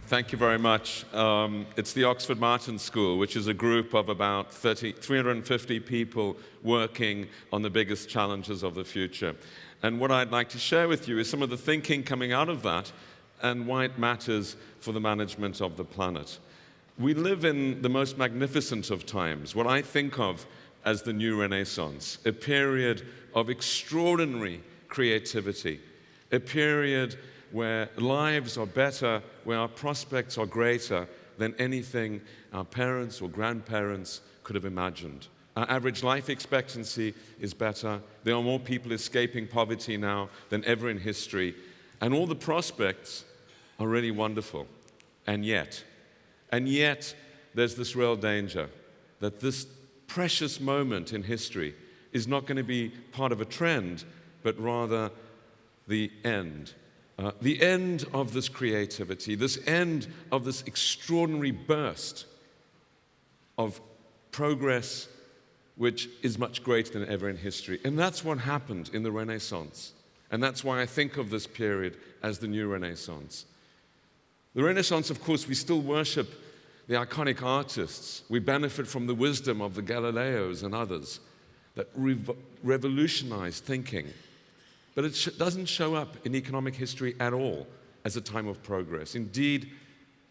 Thank you very much. It's the Oxford Martin School, which is a group of about 350 people working on the biggest challenges of the future. And what I'd like to share with you is some of the thinking coming out of that and why it matters for the management of the planet. We live in the most magnificent of times, what I think of as the new Renaissance, a period of extraordinary creativity, a period where lives are better, where our prospects are greater than anything our parents or grandparents could have imagined. Our average life expectancy is better. There are more people escaping poverty now than ever in history. And all the prospects are really wonderful. And yet, there's this real danger that this precious moment in history is not going to be part of a trend, but rather the end. The end of this creativity, this end of this extraordinary burst of progress, which is much greater than ever in history. And that's what happened in the Renaissance. And that's why I think of this period as the new Renaissance. The Renaissance, of course, we still worship the iconic artists. We benefit from the wisdom of the Galileos and others that revolutionized thinking. But it doesn't show up in economic history at all as a time of progress. Indeed,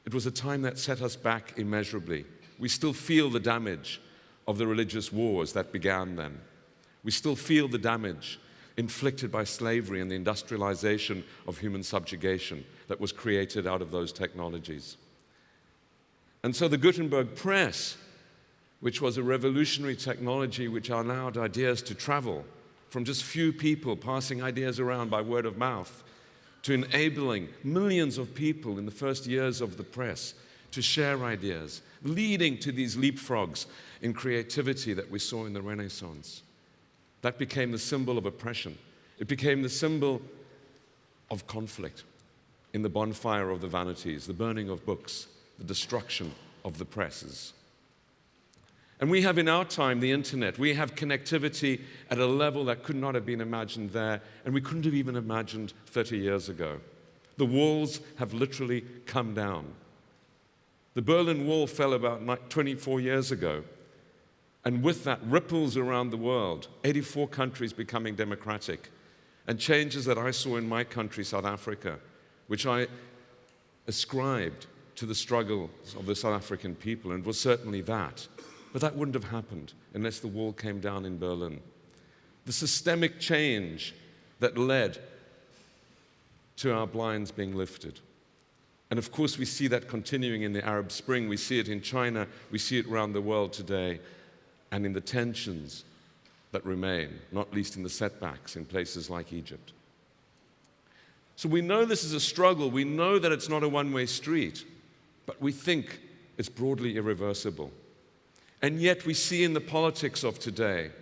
it was a time that set us back immeasurably. We still feel the damage of the religious wars that began then. We still feel the damage inflicted by slavery and the industrialization of human subjugation that was created out of those technologies. And so the Gutenberg press, which was a revolutionary technology which allowed ideas to travel from just few people passing ideas around by word of mouth to enabling millions of people in the first years of the press to share ideas, leading to these leapfrogs in creativity that we saw in the Renaissance. That became the symbol of oppression. It became the symbol of conflict in the bonfire of the vanities, the burning of books, the destruction of the presses. And we have in our time the internet. We have connectivity at a level that could not have been imagined there, and we couldn't have even imagined 30 years ago. The walls have literally come down. The Berlin Wall fell about 24 years ago, and with that, ripples around the world, 84 countries becoming democratic, and changes that I saw in my country, South Africa, which I ascribed to the struggles of the South African people, and was certainly that. But that wouldn't have happened unless the wall came down in Berlin. The systemic change that led to our blinds being lifted. And of course, we see that continuing in the Arab Spring. We see it in China. We see it around the world today. And in the tensions that remain, not least in the setbacks in places like Egypt. So we know this is a struggle. We know that it's not a one-way street. But we think it's broadly irreversible. And yet we see in the politics of today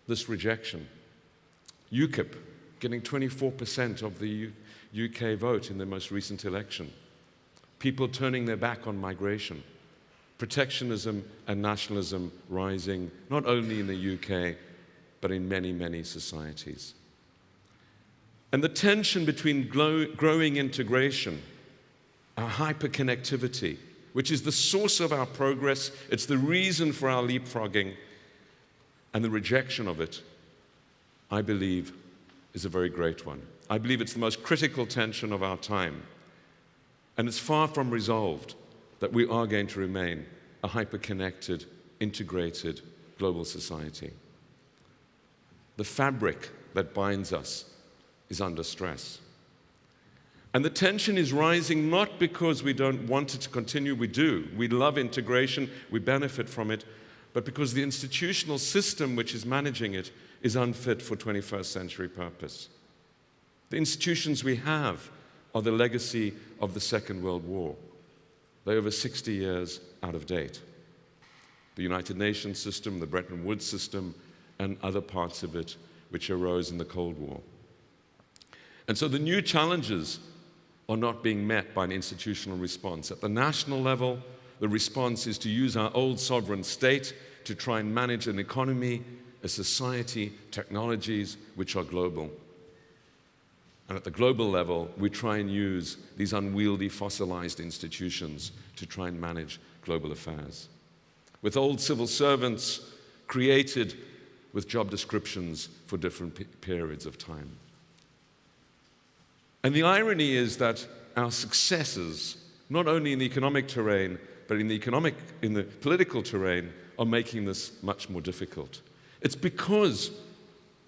this rejection. UKIP getting 24% of the UK vote in the most recent election. People turning their back on migration. Protectionism and nationalism rising, not only in the UK, but in many, many societies. And the tension between growing integration, our hyperconnectivity, which is the source of our progress, it's the reason for our leapfrogging, and the rejection of it, I believe, is a very great one. I believe it's the most critical tension of our time. And it's far from resolved that we are going to remain a hyper-connected, integrated global society. The fabric that binds us is under stress. And the tension is rising not because we don't want it to continue, we do. We love integration, we benefit from it, but because the institutional system which is managing it is unfit for 21st century purpose. The institutions we have are the legacy of the Second World War. They're over 60 years out of date. The United Nations system, the Bretton Woods system, and other parts of it which arose in the Cold War. And so the new challenges are not being met by an institutional response. At the national level, the response is to use our old sovereign state to try and manage an economy, a society, technologies which are global. And at the global level, we try and use these unwieldy fossilized institutions to try and manage global affairs. With old civil servants created with job descriptions for different periods of time. And the irony is that our successes, not only in the economic terrain, but in the political terrain, are making this much more difficult. It's because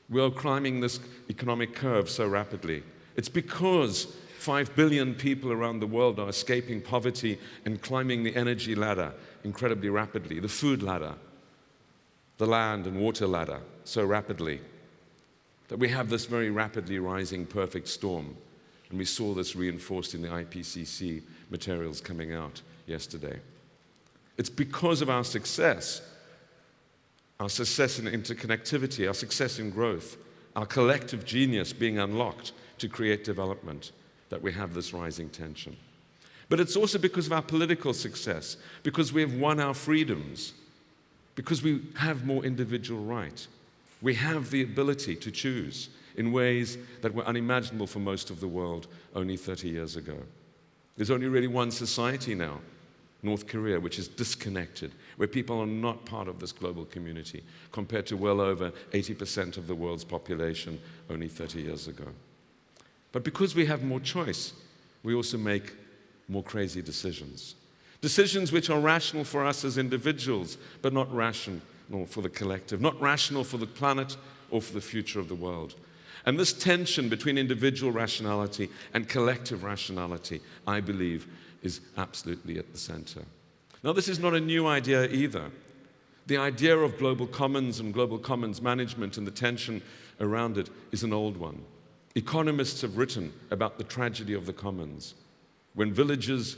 we are climbing this economic curve so rapidly. It's because 5 billion people around the world are escaping poverty and climbing the energy ladder incredibly rapidly, the food ladder, the land and water ladder so rapidly, that we have this very rapidly rising perfect storm. And we saw this reinforced in the IPCC materials coming out yesterday. It's because of our success in interconnectivity, our success in growth, our collective genius being unlocked to create development, that we have this rising tension. But it's also because of our political success, because we have won our freedoms, because we have more individual right. We have the ability to choose in ways that were unimaginable for most of the world only 30 years ago. There's only really one society now, North Korea, which is disconnected, where people are not part of this global community, compared to well over 80% of the world's population only 30 years ago. But because we have more choice, we also make more crazy decisions. Decisions which are rational for us as individuals, but not rational for the collective, not rational for the planet or for the future of the world. And this tension between individual rationality and collective rationality, I believe, is absolutely at the center. Now, this is not a new idea either. The idea of global commons and global commons management and the tension around it is an old one. Economists have written about the tragedy of the commons. When villagers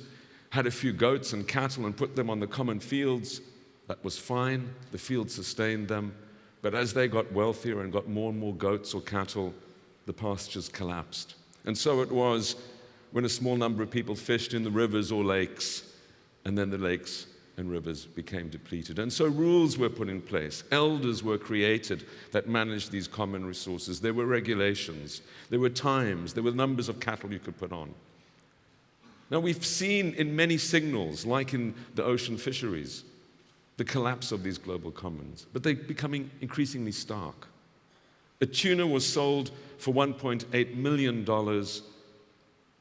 had a few goats and cattle and put them on the common fields, that was fine, the fields sustained them. But as they got wealthier and got more and more goats or cattle, the pastures collapsed. And so it was when a small number of people fished in the rivers or lakes, and then the lakes and rivers became depleted. And so rules were put in place. Elders were created that managed these common resources. There were regulations. There were times. There were numbers of cattle you could put on. Now, we've seen in many signals, like in the ocean fisheries, the collapse of these global commons, but they're becoming increasingly stark. A tuna was sold for $1.8 million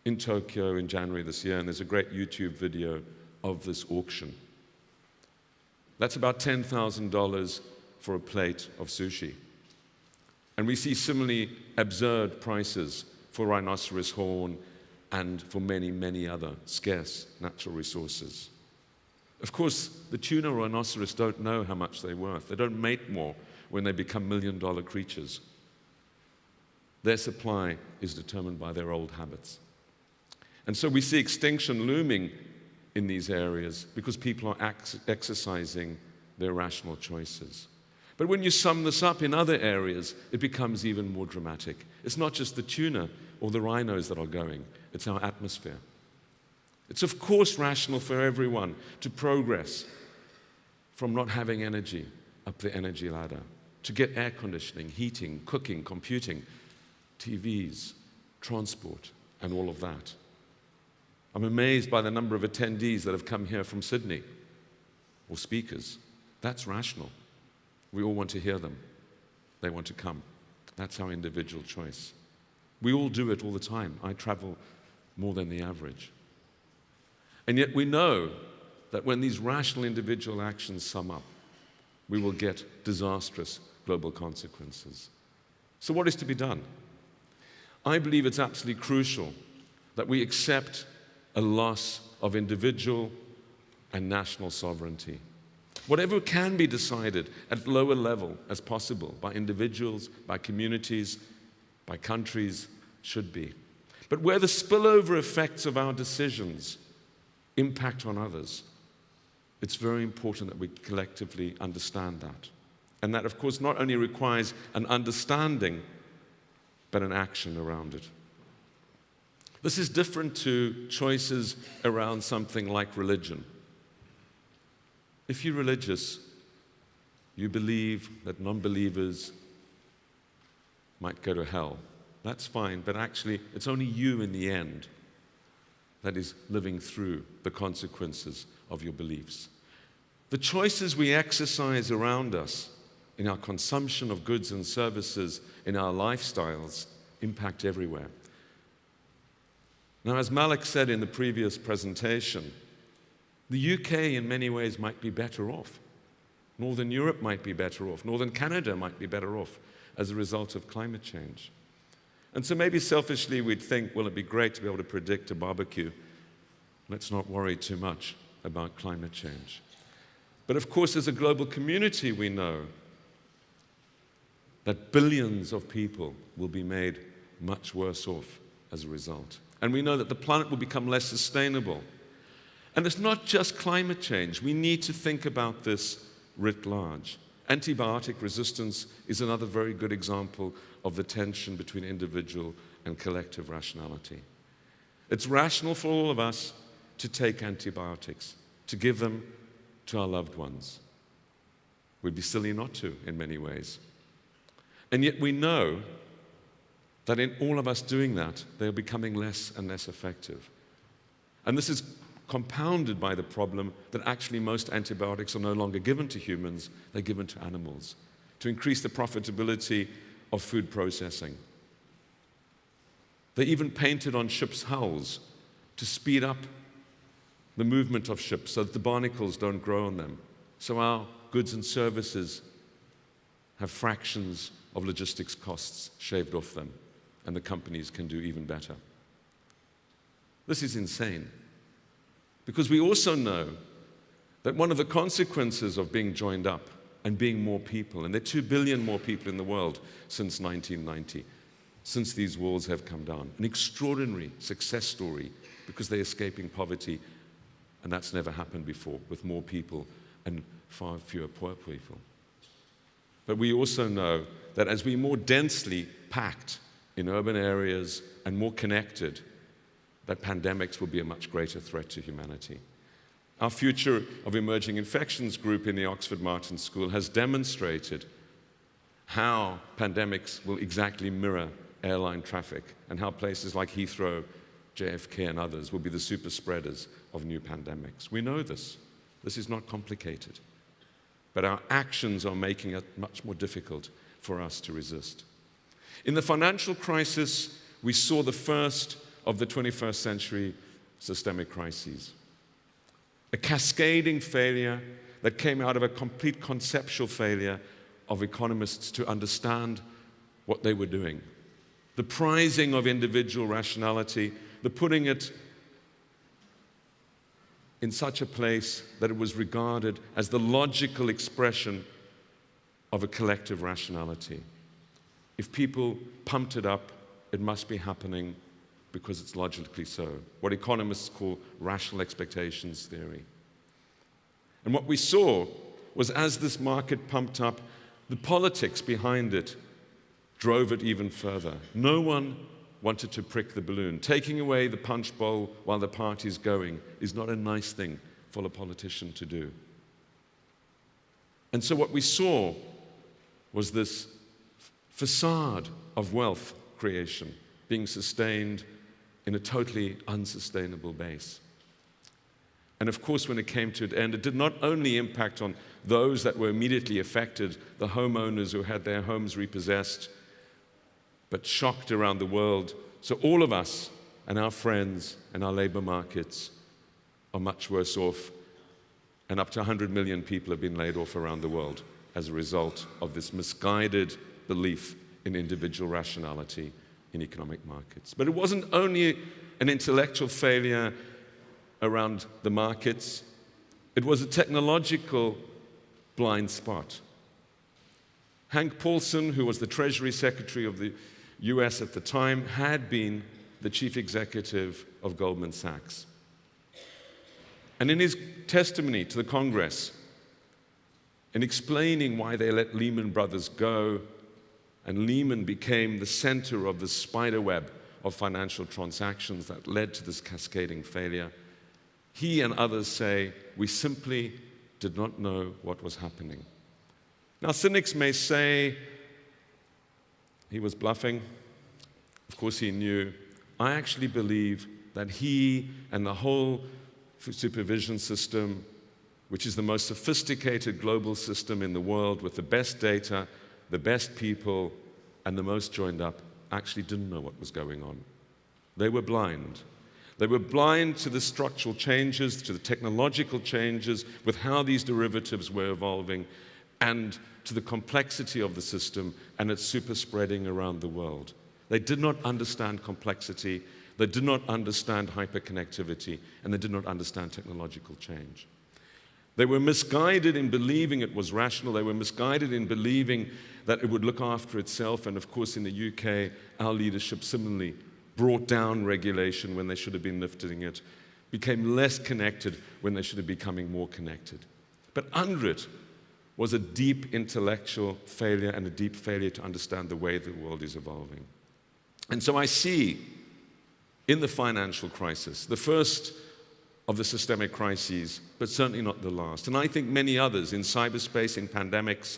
in Tokyo in January this year, and there's a great YouTube video of this auction. That's about $10,000 for a plate of sushi. And we see similarly absurd prices for rhinoceros horn and for many, many other scarce natural resources. Of course, the tuna or rhinoceros don't know how much they're worth. They don't mate more when they become million-dollar creatures. Their supply is determined by their old habits. And so we see extinction looming in these areas because people are exercising their rational choices. But when you sum this up in other areas, it becomes even more dramatic. It's not just the tuna or the rhinos that are going, it's our atmosphere. It's of course rational for everyone to progress from not having energy up the energy ladder, to get air conditioning, heating, cooking, computing, TVs, transport, and all of that. I'm amazed by the number of attendees that have come here from Sydney, or speakers. That's rational. We all want to hear them. They want to come. That's our individual choice. We all do it all the time. I travel more than the average. And yet we know that when these rational individual actions sum up, we will get disastrous global consequences. So what is to be done? I believe it's absolutely crucial that we accept a loss of individual and national sovereignty. Whatever can be decided at lower level as possible by individuals, by communities, by countries, should be. But where the spillover effects of our decisions impact on others, it's very important that we collectively understand that. And that, of course, not only requires an understanding, but an action around it. This is different to choices around something like religion. If you're religious, you believe that non-believers might go to hell That's fine, but actually, it's only you in the end that is living through the consequences of your beliefs. The choices we exercise around us in our consumption of goods and services, in our lifestyles, impact everywhere. Now, as Malik said in the previous presentation, the UK in many ways might be better off. Northern Europe might be better off. Northern Canada might be better off as a result of climate change. And so maybe selfishly we'd think, well, it'd be great to be able to predict a barbecue. Let's not worry too much about climate change. But of course, as a global community, we know that billions of people will be made much worse off as a result. And we know that the planet will become less sustainable. And it's not just climate change. We need to think about this writ large. Antibiotic resistance is another very good example of the tension between individual and collective rationality. It's rational for all of us to take antibiotics, to give them to our loved ones. We'd be silly not to in many ways. And yet we know that in all of us doing that, they're becoming less and less effective. And this is compounded by the problem that actually most antibiotics are no longer given to humans, they're given to animals, to increase the profitability of food processing. They're even painted on ships' hulls to speed up the movement of ships so that the barnacles don't grow on them, so our goods and services have fractions of logistics costs shaved off them, and the companies can do even better. This is insane, because we also know that one of the consequences of being joined up and being more people, and there are 2 billion more people in the world since 1990, since these walls have come down, an extraordinary success story because they're escaping poverty, and that's never happened before with more people and far fewer poor people. But we also know that as we're more densely packed in urban areas and more connected, that pandemics will be a much greater threat to humanity. Our Future of Emerging Infections group in the Oxford Martin School has demonstrated how pandemics will exactly mirror airline traffic and how places like Heathrow, JFK, and others will be the super spreaders of new pandemics. We know this. This is not complicated. But our actions are making it much more difficult for us to resist. In the financial crisis, we saw the first of the 21st century systemic crises. A cascading failure that came out of a complete conceptual failure of economists to understand what they were doing. The prizing of individual rationality, the putting it in such a place that it was regarded as the logical expression of a collective rationality. If people pumped it up, it must be happening because it's logically so, what economists call rational expectations theory. And what we saw was as this market pumped up, the politics behind it drove it even further. No one wanted to prick the balloon. Taking away the punch bowl while the party's going is not a nice thing for a politician to do. And so what we saw was this facade of wealth creation being sustained in a totally unsustainable base. And of course, when it came to an end, it did not only impact on those that were immediately affected, the homeowners who had their homes repossessed, but shocked around the world. So all of us and our friends and our labor markets are much worse off, and up to 100 million people have been laid off around the world as a result of this misguided belief in individual rationality in economic markets. But it wasn't only an intellectual failure around the markets, it was a technological blind spot. Hank Paulson, who was the Treasury Secretary of the US at the time, had been the chief executive of Goldman Sachs. And in his testimony to the Congress, in explaining why they let Lehman Brothers go, and Lehman became the center of the spider web of financial transactions that led to this cascading failure, he and others say, we simply did not know what was happening. Now, cynics may say he was bluffing. Of course, he knew. I actually believe that he and the whole supervision system, which is the most sophisticated global system in the world with the best data, the best people, and the most joined up, actually didn't know what was going on. They were blind. They were blind to the structural changes, to the technological changes, with how these derivatives were evolving, and to the complexity of the system and its super spreading around the world. They did not understand complexity, they did not understand hyperconnectivity, and they did not understand technological change. They were misguided in believing it was rational. They were misguided in believing that it would look after itself. And of course, in the UK, our leadership similarly brought down regulation when they should have been lifting it, became less connected when they should have been becoming more connected. But under it was a deep intellectual failure and a deep failure to understand the way the world is evolving. And so I see in the financial crisis, the first of the systemic crises, but certainly not the last. And I think many others in cyberspace, in pandemics,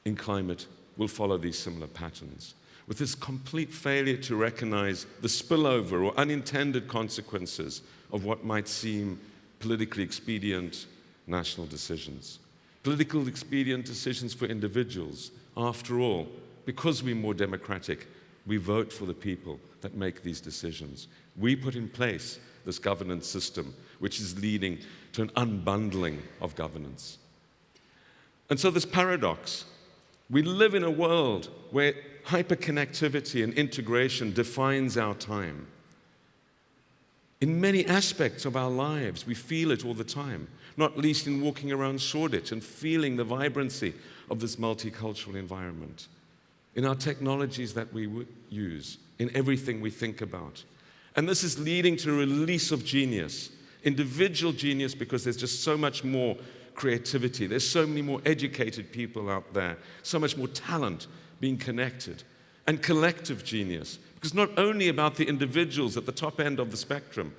in climate, will follow these similar patterns, with this complete failure to recognize the spillover or unintended consequences of what might seem politically expedient national decisions. Political expedient decisions for individuals. After all, because we're more democratic, we vote for the people that make these decisions. We put in place this governance system, which is leading to an unbundling of governance. And so this paradox, we live in a world where hyperconnectivity and integration defines our time. In many aspects of our lives, we feel it all the time, not least in walking around Shoreditch and feeling the vibrancy of this multicultural environment, in our technologies that we use, in everything we think about. And this is leading to a release of genius, individual genius, because there's just so much more creativity. There's so many more educated people out there, so much more talent being connected, and collective genius. Because not only about the individuals at the top end of the spectrum,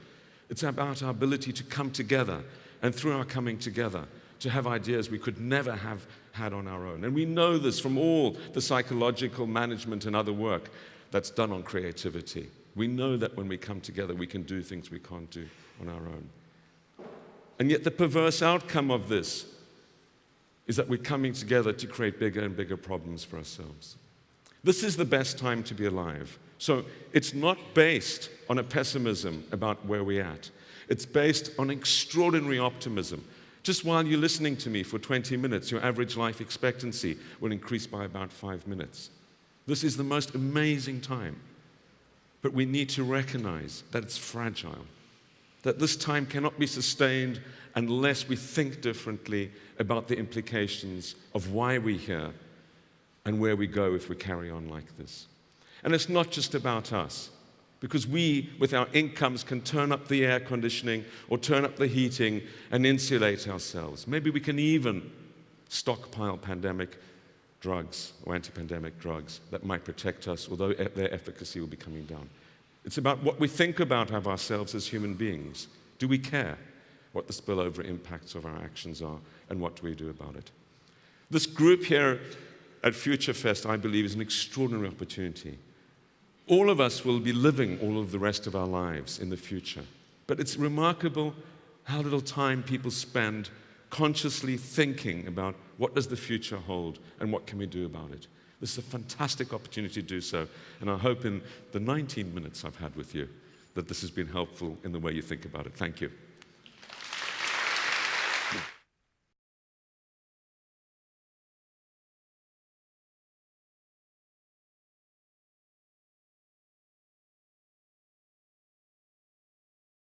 it's about our ability to come together, and through our coming together, to have ideas we could never have had on our own. And we know this from all the psychological management and other work that's done on creativity. We know that when we come together, we can do things we can't do on our own. And yet the perverse outcome of this is that we're coming together to create bigger and bigger problems for ourselves. This is the best time to be alive. So it's not based on a pessimism about where we're at. It's based on extraordinary optimism. Just while you're listening to me for 20 minutes, your average life expectancy will increase by about 5 minutes. This is the most amazing time. But we need to recognize that it's fragile, that this time cannot be sustained unless we think differently about the implications of why we're here and where we go if we carry on like this. And it's not just about us, because we, with our incomes, can turn up the air conditioning or turn up the heating and insulate ourselves. Maybe we can even stockpile pandemic drugs or anti-pandemic drugs that might protect us, although their efficacy will be coming down. It's about what we think about of ourselves as human beings. Do we care what the spillover impacts of our actions are, and what do we do about it? This group here at Futurefest, I believe, is an extraordinary opportunity. All of us will be living all of the rest of our lives in the future. But it's remarkable how little time people spend consciously thinking about what does the future hold and what can we do about it. This is a fantastic opportunity to do so, and I hope in the 19 minutes I've had with you that this has been helpful in the way you think about it. Thank you.